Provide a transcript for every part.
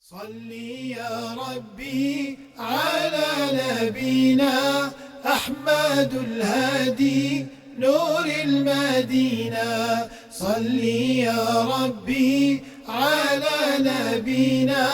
صلي يا ربي على نبينا أحمد الهادي نور المدينة. صلي يا ربي على نبينا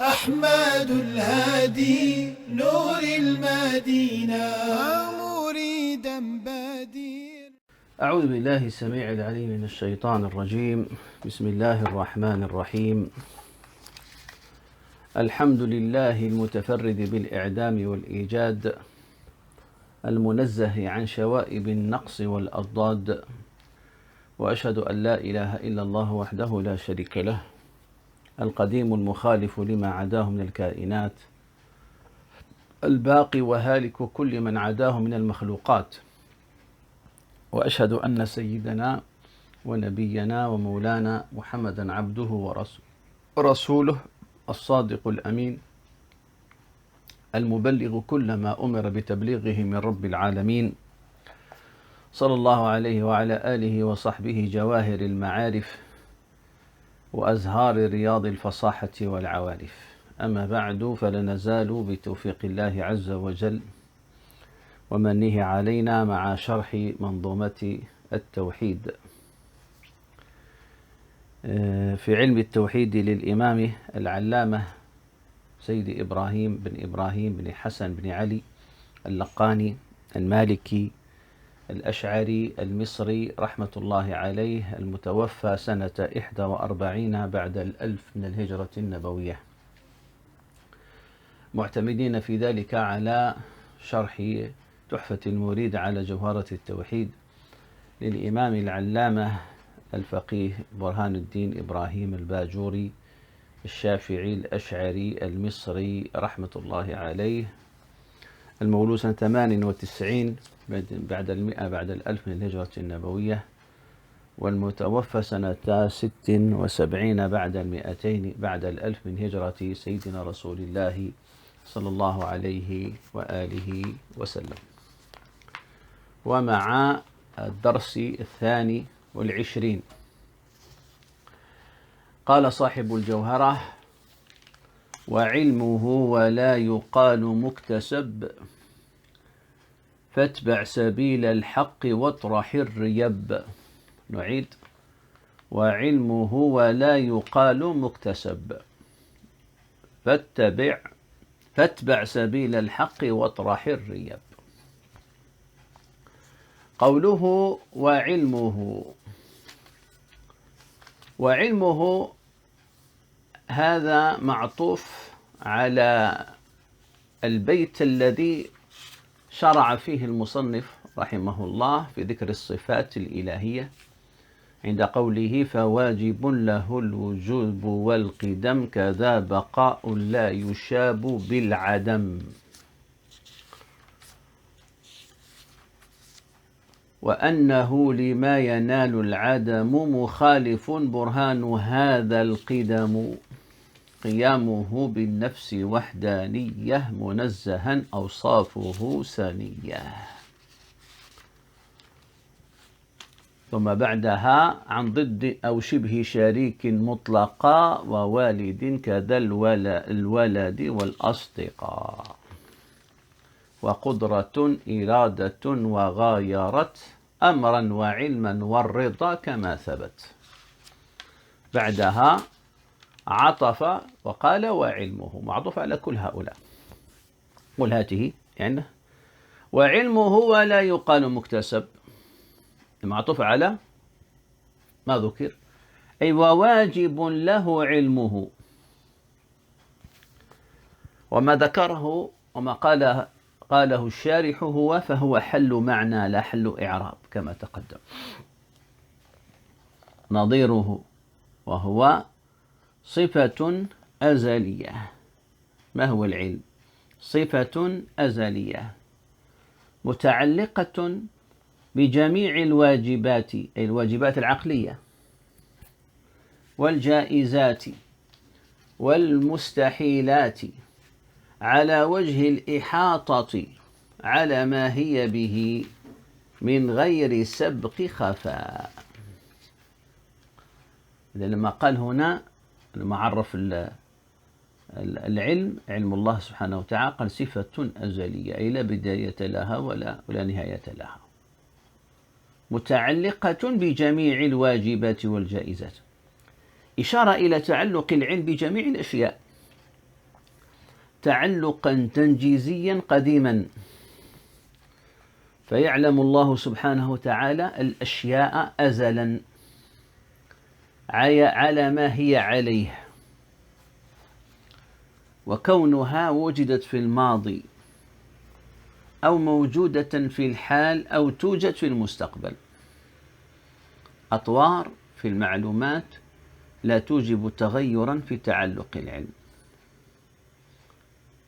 أحمد الهادي نور المدينة. مريدا بدير. أعوذ بالله السميع العليم من الشيطان الرجيم. بسم الله الرحمن الرحيم. الحمد لله المتفرد بالإعدام والإيجاد، المنزه عن شوائب النقص والأضداد، وأشهد أن لا إله إلا الله وحده لا شريك له، القديم المخالف لما عداه من الكائنات، الباقي وهالك كل من عداه من المخلوقات. وأشهد أن سيدنا ونبينا ومولانا محمدا عبده ورسوله الصادق الأمين، المبلغ كل ما أمر بتبليغه من رب العالمين، صلى الله عليه وعلى آله وصحبه جواهر المعارف وأزهار رياض الفصاحة والعوارف. أما بعد، فلنزال بتوفيق الله عز وجل ومنه علينا مع شرح منظومة التوحيد في علم التوحيد للإمام العلامة سيد إبراهيم بن حسن بن علي اللقاني المالكي الأشعري المصري رحمة الله عليه، المتوفى سنة 41 بعد 1000 من الهجرة النبوية، معتمدين في ذلك على شرح تحفة المريد على جوهرة التوحيد للإمام العلامة الفقيه برهان الدين إبراهيم الباجوري الشافعي الأشعري المصري رحمة الله عليه، المولود سنة 98 بعد 100 بعد 1000 من الهجرة النبوية، والمتوفى سنة 76 بعد 200 بعد 1000 من هجرة سيدنا رسول الله صلى الله عليه وآله وسلم. ومع الدرس 22 قال صاحب الجوهرة: وعلمه ولا يقال مكتسب، فاتبع سبيل الحق واطرح الريب. نعيد: وعلمه ولا يقال مكتسب، فاتبع سبيل الحق واطرح الريب. قوله وعلمه هذا معطوف على البيت الذي شرع فيه المصنف رحمه الله في ذكر الصفات الإلهية عند قوله: فواجب له الوجوب والقدم، كذا بقاء لا يشاب بالعدم. وأنه لما ينال العدم مخالف، برهان هذا القدم، قيامه بالنفس وحدانية، منزها أوصافه سنية. ثم بعدها: عن ضد أو شبه شريك مطلقا، ووالد كذا الولد والأصدقاء، وقدرة إرادة وغايرت، أمرا وعلما والرضا كما ثبت. بعدها عطف وقال: وعلمه، معطوف على كل هؤلاء. قل هاته يعني وعلمه ولا يقال مكتسب، معطوف على ما ذكر، أي وواجب له علمه. وما ذكره وما قاله الشارح فهو حل معنى لا حل إعراب كما تقدم. نظيره وهو صفة أزلية. ما هو العلم؟ صفة أزلية متعلقة بجميع الواجبات، أي الواجبات العقلية والجائزات والمستحيلات، على وجه الإحاطة على ما هي به من غير سبق خفاء. لما قال هنا، لما عرف العلم، علم الله سبحانه وتعالى، قال صفة أزلية، أي لا بداية لها ولا نهاية لها، متعلقة بجميع الواجبات والجائزات. إشارة إلى تعلق العلم بجميع الأشياء تعلقا تنجيزيا قديما، فيعلم الله سبحانه وتعالى الأشياء أزلا على ما هي عليه، وكونها وجدت في الماضي أو موجودة في الحال أو توجد في المستقبل، أطوار في المعلومات لا توجب تغيرا في تعلق العلم،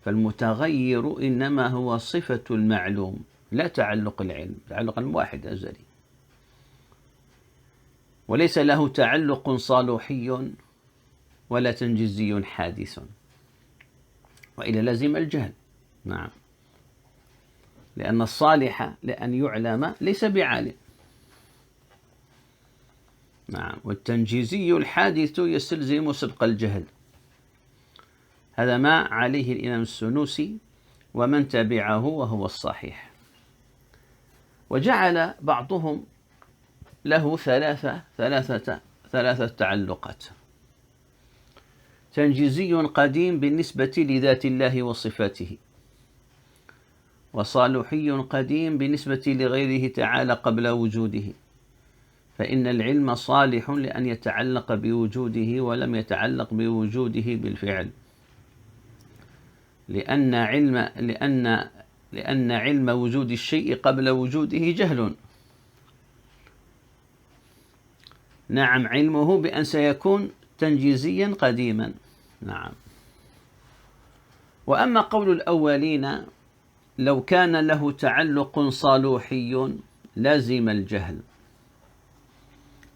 فالمتغير إنما هو صفة المعلوم لا تعلق العلم. تعلق واحد أزلي، وليس له تعلق صالوحي ولا تنجيزي حادث، وإلا لازم الجهل. نعم، لأن الصالح لأن يعلم ليس بعالم. نعم، والتنجيزي الحادث يستلزم سبق الجهل. هذا ما عليه الإمام السنوسي ومن تبعه وهو الصحيح. وجعل بعضهم له ثلاثة تعلقات: تنجيزي قديم بالنسبة لذات الله وصفاته، وصالحي قديم بالنسبة لغيره تعالى قبل وجوده، فإن العلم صالح لأن يتعلق بوجوده ولم يتعلق بوجوده بالفعل، لأن علم وجود الشيء قبل وجوده جهل. نعم، علمه بأن سيكون تنجيزيا قديما. نعم. وأما قول الأولين لو كان له تعلق صالوحي لازم الجهل،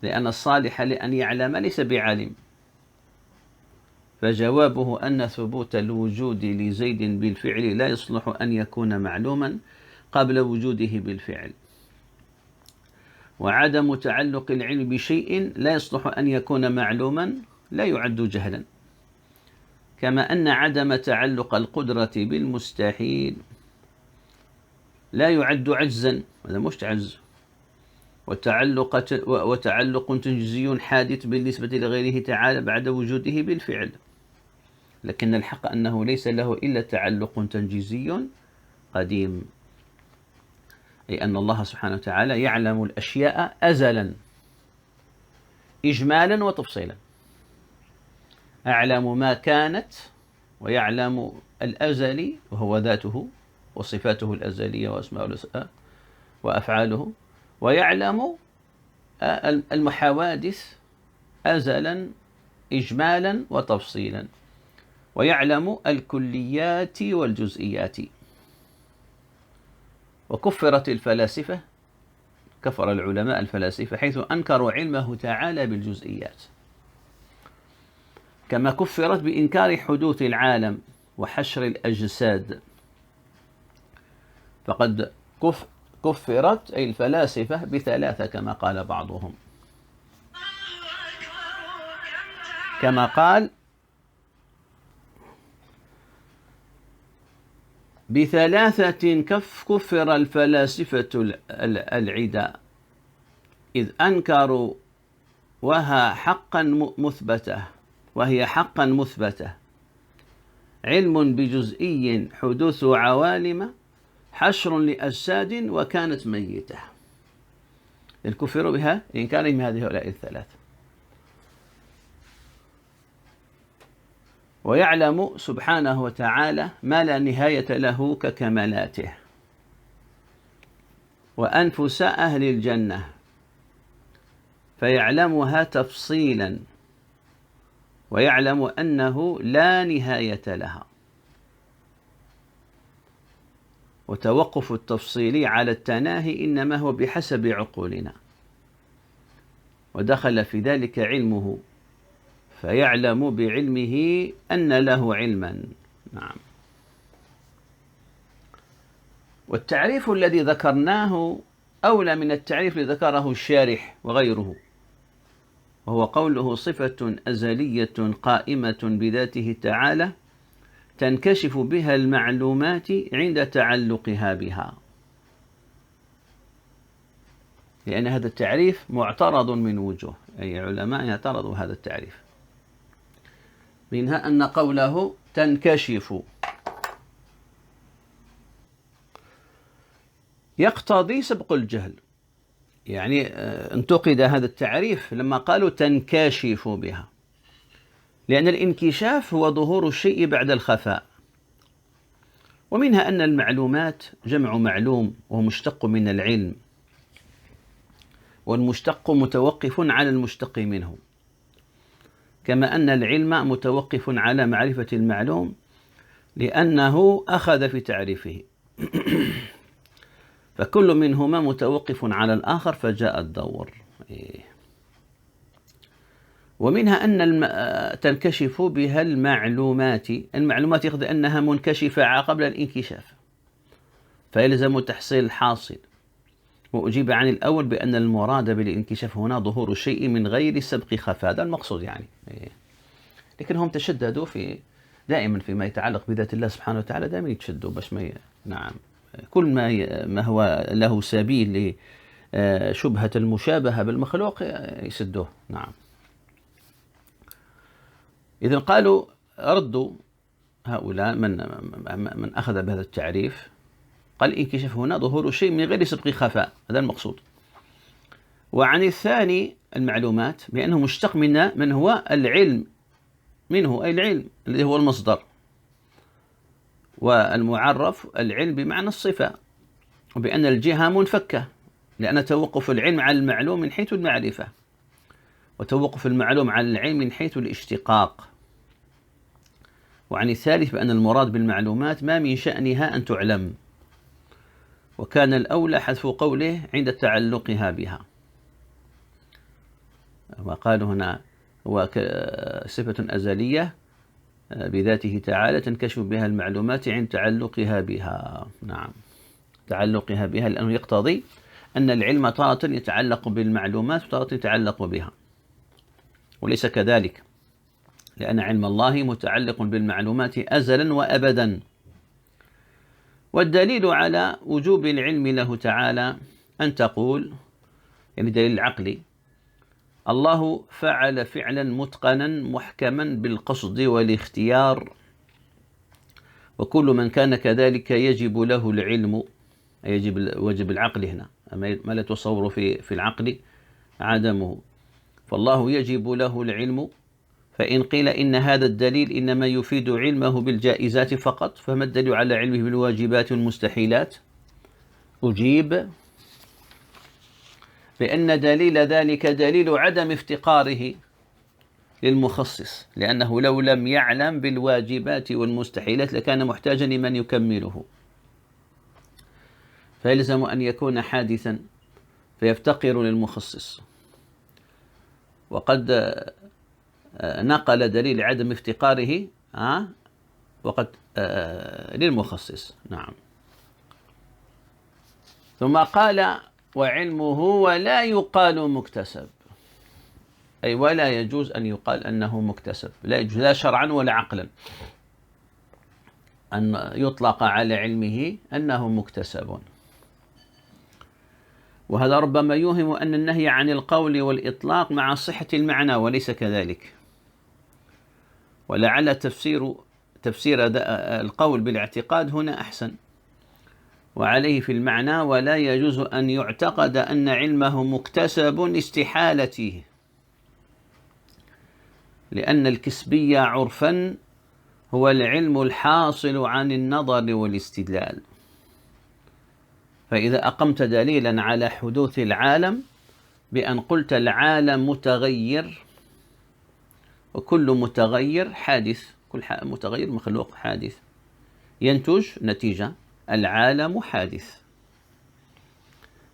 لأن الصالح لأن يعلم ليس بعالم، فجوابه أن ثبوت الوجود لزيد بالفعل لا يصلح أن يكون معلوما قبل وجوده بالفعل، وعدم تعلق العلم بشيء لا يصلح أن يكون معلوما لا يعد جهلا، كما أن عدم تعلق القدرة بالمستحيل لا يعد عجزا، هذا مش عجز، وتعلق تنجيزي حادث بالنسبة لغيره تعالى بعد وجوده بالفعل، لكن الحق أنه ليس له إلا تعلق تنجيزي قديم، أي أن الله سبحانه وتعالى يعلم الأشياء أزلا إجمالا وتفصيلا، أعلم ما كانت، ويعلم الأزلي وهو ذاته وصفاته الأزلية وأسماءه وأفعاله، ويعلم المحاوادث أزلا إجمالا وتفصيلا، ويعلم الكليات والجزئيات. وكفرت الفلاسفة، كفر العلماء الفلاسفة حيث أنكروا علمه تعالى بالجزئيات، كما كفرت بإنكار حدوث العالم وحشر الأجساد، فقد كفرت أي الفلاسفة بثلاثة كما قال بعضهم، كما قال بثلاثة كفر الفلاسفة العداء، إذ أنكروا وهي حقا مثبتة، علم بجزئي حدوث عوالم حشر لأجساد وكانت ميتة، الكفر بها إنكارهم هؤلاء الثلاثة. ويعلم سبحانه وتعالى ما لا نهاية له ككمالاته وأنفس أهل الجنة، فيعلمها تفصيلا، ويعلم أنه لا نهاية لها، وتوقف التفصيل على التناهي إنما هو بحسب عقولنا، ودخل في ذلك علمه، فيعلم بعلمه أن له علما. نعم. والتعريف الذي ذكرناه أولى من التعريف الذي ذكره الشارح وغيره، وهو قوله صفة أزلية قائمة بذاته تعالى تنكشف بها المعلومات عند تعلقها بها. لأن هذا التعريف معترض من وجوه، أي علماء اعترضوا هذا التعريف، منها أن قوله تنكشف يقتضي سبق الجهل. يعني انتقد هذا التعريف لما قالوا تنكشف بها، لأن الانكشاف هو ظهور الشيء بعد الخفاء. ومنها أن المعلومات جمع معلوم وهو مشتق من العلم، والمشتق متوقف على المشتق منه، كما أن العلم متوقف على معرفة المعلوم لأنه أخذ في تعريفه. فكل منهما متوقف على الآخر فجاء الدور. ومنها أن تنكشف بها المعلومات يقضي أنها منكشفة قبل الانكشاف، فيلزم تحصيل الحاصل. وأجيب عن الأول بأن المراد بالانكشاف هنا ظهور الشيء من غير سبق خفاء، هذا المقصود يعني. لكن هم تشددوا دائما فيما يتعلق بذات الله سبحانه وتعالى، دائما يتشدوا باش نعم، كل ما هو له سبيل لشبهة المشابهة بالمخلوق يسدوه. نعم. إذن قالوا ردوا هؤلاء من أخذ بهذا التعريف، قال انكشاف هنا ظهور شيء من غير سبق خفاء، هذا المقصود. وعن الثاني المعلومات بأنه مشتق من هو العلم منه، أي العلم الذي هو المصدر، والمعرف العلم بمعنى الصفة، وبأن الجهة منفكة، لأن توقف العلم على المعلوم من حيث المعرفة، وتوقف المعلوم على العلم من حيث الاشتقاق. وعن الثالث بأن المراد بالمعلومات ما من شأنها أن تعلم، وكان الأولى حذف قوله عند تعلقها بها. وقالوا هنا هو صفة أزلية بذاته تعالى تنكشف بها المعلومات عند تعلقها بها. نعم، تعلقها بها، لأنه يقتضي أن العلم تارة يتعلق بالمعلومات وتارة يتعلق بها، وليس كذلك، لأن علم الله متعلق بالمعلومات أزلا وأبدا. والدليل على وجوب العلم له تعالى أن تقول، يعني دليل العقلي، الله فعل فعلا متقنا محكما بالقصد والاختيار، وكل من كان كذلك يجب له العلم، وجب العقل هنا، ما لا تصور في العقل عدمه، فالله يجب له العلم. فإن قيل إن هذا الدليل إنما يفيد علمه بالجائزات فقط، فما الدليل على علمه بالواجبات والمستحيلات؟ أجيب بأن دليل ذلك دليل عدم افتقاره للمخصص، لأنه لو لم يعلم بالواجبات والمستحيلات لكان محتاجا لمن يكمله، فيلزم أن يكون حادثا فيفتقر للمخصص. وقد نقل دليل عدم افتقاره وقد للمخصص. نعم. ثم قال وعلمه ولا يقال مكتسب، أي ولا يجوز أن يقال أنه مكتسب، لا يجوز لا شرعا ولا عقلا أن يطلق على علمه أنه مكتسب. وهذا ربما يوهم أن النهي عن القول والإطلاق مع صحة المعنى، وليس كذلك. ولعل تفسير القول بالاعتقاد هنا أحسن، وعليه في المعنى ولا يجوز أن يعتقد أن علمه مكتسب لاستحالته، لأن الكسبي عرفا هو العلم الحاصل عن النظر والاستدلال. فإذا أقمت دليلا على حدوث العالم بأن قلت العالم متغير، وكل متغير حادث، كل متغير مخلوق حادث، ينتج نتيجة العالم حادث،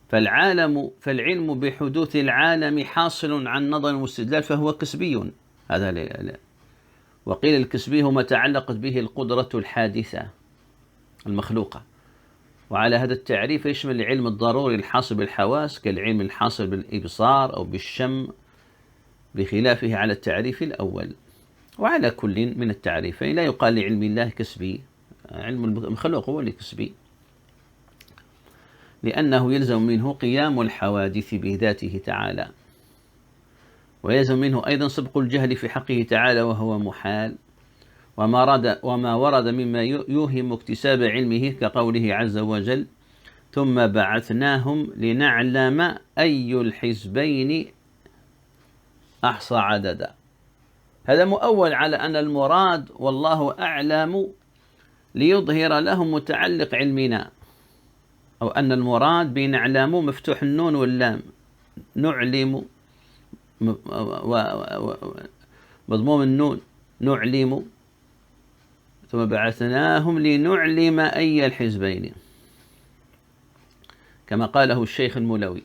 فالعلم بحدوث العالم حاصل عن نظر واستدلال فهو كسبي. هذا لا. وقيل الكسبي هو ما تعلقت به القدرة الحادثة المخلوقة. وعلى هذا التعريف يشمل العلم الضروري الحاصل بالحواس كالعلم الحاصل بالإبصار أو بالشم، بخلافه على التعريف الأول. وعلى كل من التعريفين لا يقال لعلم الله كسبي، علم المخلوق هو اللي كسبي، لأنه يلزم منه قيام الحوادث بذاته تعالى، ويلزم منه أيضا سبق الجهل في حقه تعالى وهو محال، وما ورد مما يوهم اكتساب علمه كقوله عز وجل ثم بعثناهم لنعلم أي الحزبين أحصى عددا. هذا مؤول على أن المراد والله أعلم ليظهر لهم متعلق علمنا، أو أن المراد بنعلم مفتوح النون واللام، نعلم مضموم النون نعلم، ثم بعثناهم لنعلم أي الحزبين كما قاله الشيخ المولوي.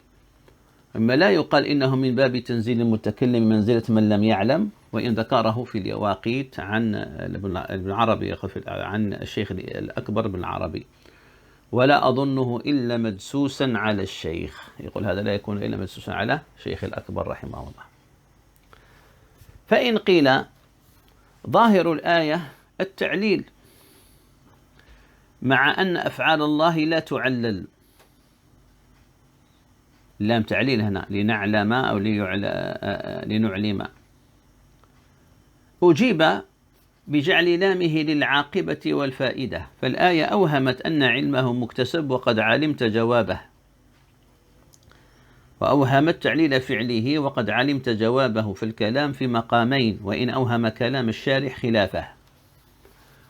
أما لا يقال إنه من باب تنزيل المتكلم منزلة من لم يعلم، وإن ذكره في اليواقيت عن ابن عربي عن الشيخ الأكبر بن عربي، ولا أظنه إلا مدسوسا على الشيخ، يقول هذا لا يكون إلا مدسوسا على شيخ الأكبر رحمه الله. فإن قيل ظاهر الآية التعليل مع أن أفعال الله لا تعلل، لام تعليل هنا لنعلم أو لنعلم، أجيب بجعل لامه للعاقبة والفائدة، فالآية أوهمت أن علمه مكتسب وقد علمت جوابه، وأوهمت تعليل فعله وقد علمت جوابه، في الكلام في مقامين، وإن أوهم كلام الشارح خلافه.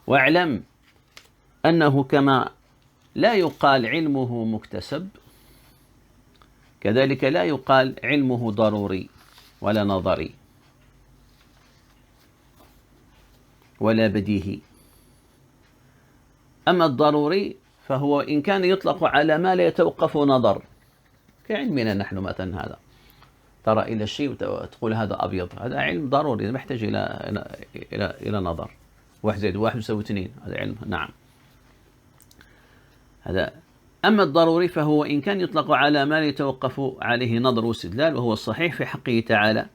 واعلم أنه كما لا يقال علمه مكتسب، كذلك لا يقال علمه ضروري ولا نظري ولا بديهي. أما الضروري فهو إن كان يطلق على ما لا يتوقف نظر، كعلمنا نحن مثلا، هذا ترى إلى الشيء وتقول هذا أبيض، هذا علم ضروري محتاج إلى نظر، 1 زائد 1 يساوي 2، هذا علم نعم هذا. أما الضروري فهو إن كان يطلق على ما لا يتوقف عليه نظر واستدلال، وهو الصحيح في حقه تعالى،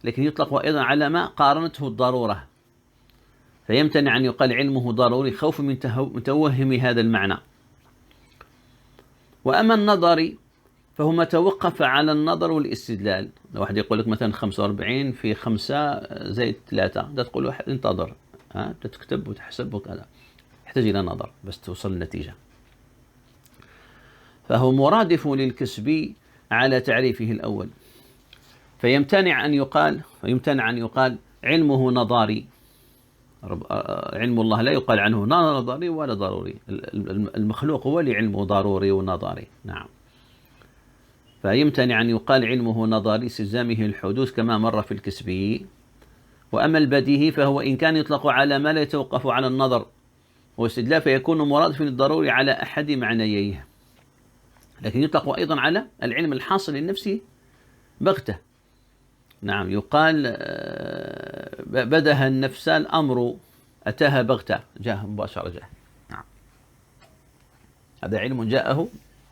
لكن يطلق أيضا على ما قارنته الضرورة، فيمتنع أن يقال علمه ضروري خوف من توهم هذا المعنى. وأما النظري فهو ما توقف على النظر والاستدلال، لو واحد يقول لك مثلا 45 في 5 زائد 3، ده تقول له انتظر، تكتب وتحسب وكذا، يحتاج إلى نظر بس توصل النتيجة، فهو مرادف للكسبي على تعريفه الأول، فيمتنع أن يقال علمه نظري، علم الله لا يقال عنه نظري ولا ضروري، المخلوق هو اللي علمه ضروري ونظري نعم. فيمتنع أن يقال علمه نظري استلزامه الحدوث كما مر في الكسبي. وأما البديهي فهو إن كان يطلق على ما لا يتوقف على النظر والاستدلال فيكون مرادفا للضروري على أحد معنييه، لكن يطلق أيضا على العلم الحاصل للنفس بغتة نعم، يقال بدها النفس الأمر أتاها بغتة، جاء مباشرة جاء نعم، هذا علم جاءه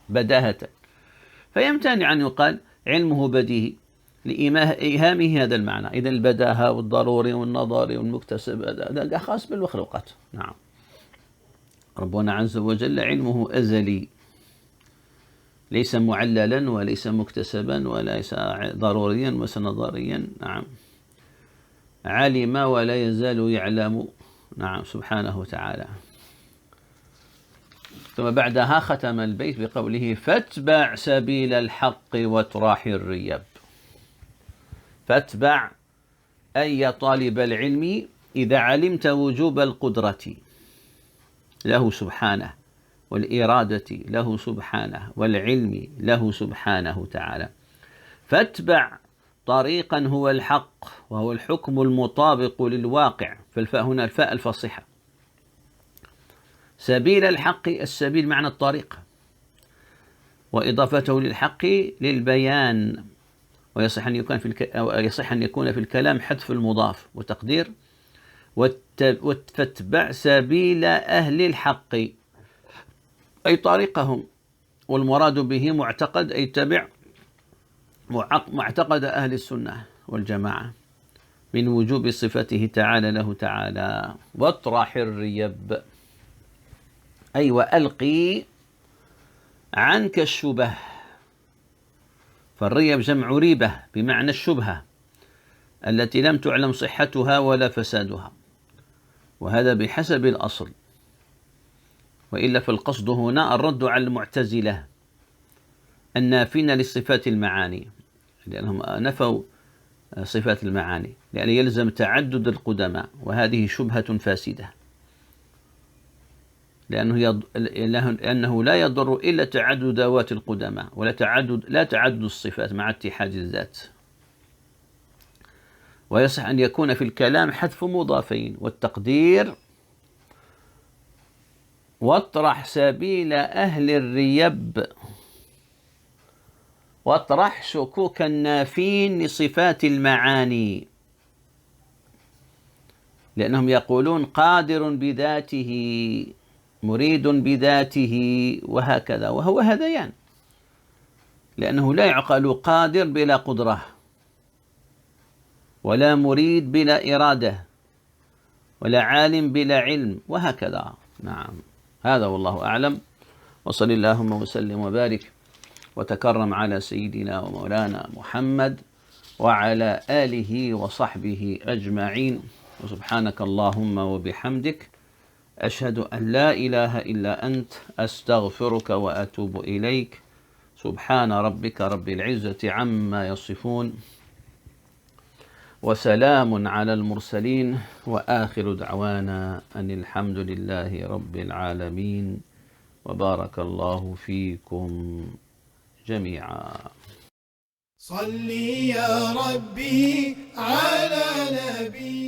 بداهة، فيمتنع أن يقال علمه بديهي لإيهامه هذا المعنى. إذا البداهة والضروري والنظري والمكتسب هذا خاص بالمخلوقات نعم. ربنا عز وجل علمه أزلي، ليس معللا وليس مكتسبا وليس ضروريا وليس نظريا نعم، علم ولا يزال يعلم نعم سبحانه وتعالى. ثم بعدها ختم البيت بقوله فاتبع سبيل الحق وتراح الريب. فاتبع أي طالب العلم إذا علمت وجوب القدرة له سبحانه والإرادة له سبحانه والعلم له سبحانه تعالى، فاتبع طريقا هو الحق وهو الحكم المطابق للواقع، فالفاء هنا الفاء الفصيحة. سبيل الحق، السبيل معنى الطريق، وإضافته للحق للبيان، ويصح أن يكون في الكلام حذف المضاف وتقدير فاتبع سبيل أهل الحق أي طريقهم، والمراد به معتقد أي تبع معتقد أهل السنة والجماعة، من وجوب صفته تعالى له تعالى. واطرح الريب، أي وألقي عنك الشبه. فالريب جمع ريبة بمعنى الشبهة التي لم تعلم صحتها ولا فسادها، وهذا بحسب الأصل، وإلا فالقصد هنا الرد على المعتزلة النافين لصفات المعاني، لأنهم نفوا صفات المعاني، لأن يلزم تعدد القدماء، وهذه شبهة فاسدة، لأنه لا يضر إلا تعدد ذوات القدماء، لا تعدد الصفات مع اتحاد الذات. ويصح أن يكون في الكلام حذف مضافين، والتقدير واطرح سبيل أهل الريب، واطرح شكوك النافين لصفات المعاني، لأنهم يقولون قادر بذاته، مريد بذاته، وهكذا، وهو هذيان، لأنه لا يعقل قادر بلا قدرة، ولا مريد بلا إرادة، ولا عالم بلا علم، وهكذا. نعم، هذا والله أعلم. وصل اللهم وسلم وبارك وتكرم على سيدنا ومولانا محمد وعلى آله وصحبه أجمعين. وسبحانك اللهم وبحمدك، أشهد أن لا إله إلا أنت، أستغفرك وأتوب إليك. سبحان ربك رب العزة عما يصفون، وسلام على المرسلين، وآخر دعوانا أن الحمد لله رب العالمين، وبارك الله فيكم جميعا. صل يا ربي على نبي